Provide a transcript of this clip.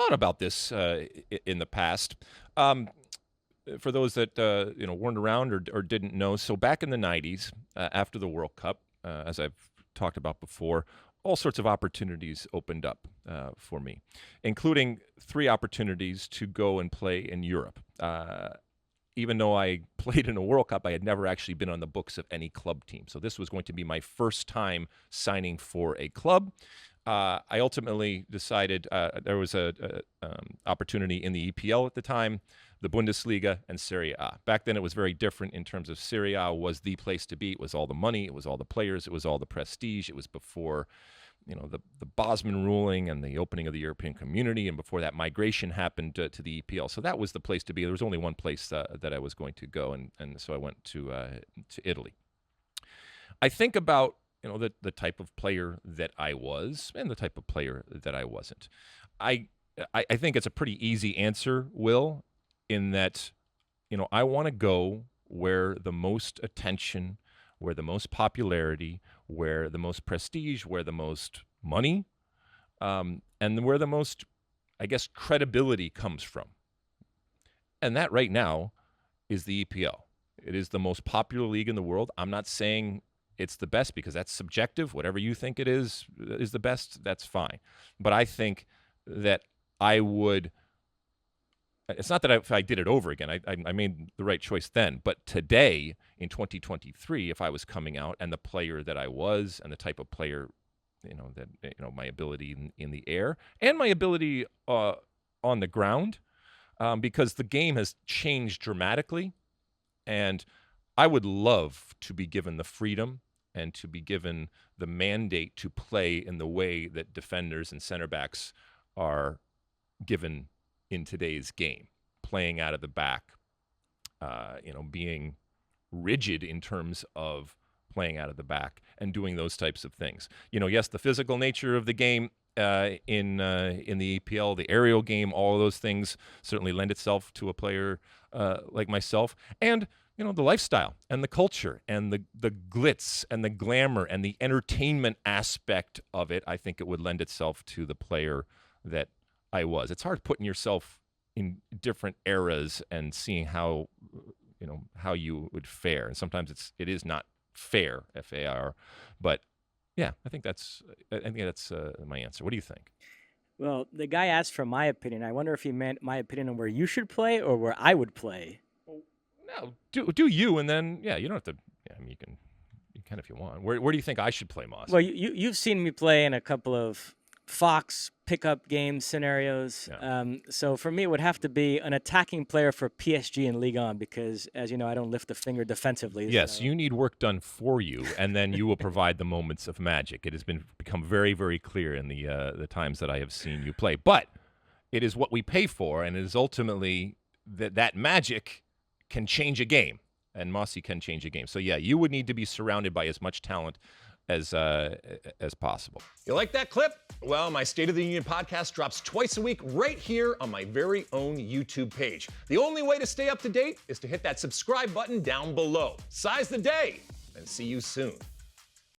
thought about this in the past. For those that weren't around or didn't know, so back in the 90s, after the World Cup, as I've talked about before, all sorts of opportunities opened up for me, including 3 opportunities to go and play in Europe. Even though I played in a World Cup, I had never actually been on the books of any club team. So this was going to be my first time signing for a club. I ultimately decided there was a opportunity in the EPL at the time, the Bundesliga, and Serie A. Back then, it was very different in terms of Serie A was the place to be. It was all the money. It was all the players. It was all the prestige. It was before the Bosman ruling and the opening of the European community, and before that migration happened to the EPL. So that was the place to be. There was only one place that I was going to go, and so I went to Italy. I think about the type of player that I was and the type of player that I wasn't. I think it's a pretty easy answer, Will, in that I want to go where the most attention, where the most popularity, where the most prestige, where the most money, and where the most, I guess, credibility comes from. And that right now is the EPL. It is the most popular league in the world. I'm not saying it's the best because that's subjective. Whatever you think it is the best, that's fine. But I think that I would, it's not that if I did it over again, I made the right choice then. But today, in 2023, if I was coming out and the player that I was and the type of player, my ability in the air and my ability on the ground, because the game has changed dramatically. And I would love to be given the freedom and to be given the mandate to play in the way that defenders and center backs are given in today's game, playing out of the back, being rigid in terms of playing out of the back and doing those types of things. Yes, the physical nature of the game in the EPL, the aerial game, all of those things certainly lend itself to a player like myself. And the lifestyle and the culture and the glitz and the glamour and the entertainment aspect of it, I think it would lend itself to the player that I was. It's hard putting yourself in different eras and seeing how you would fare. And sometimes it is not fair, F-A-R. But yeah, I think that's my answer. What do you think? Well, the guy asked for my opinion. I wonder if he meant my opinion on where you should play or where I would play. No, do you, and then you don't have to. Yeah, I mean, you can if you want. Where do you think I should play, Mosse? Well, you've seen me play in a couple of Fox pickup game scenarios. Yeah. So for me, it would have to be an attacking player for PSG and Ligue 1 because, as you know, I don't lift a finger defensively. Yes, so. You need work done for you, and then you will provide the moments of magic. It has become very, very clear in the times that I have seen you play. But it is what we pay for, and it is ultimately that magic can change a game, and Mosse can change a game. So yeah, you would need to be surrounded by as much talent as possible. You like that clip? Well, my State of the Union podcast drops twice a week right here on my very own YouTube page. The only way to stay up to date is to hit that subscribe button down below. Size the day, and see you soon.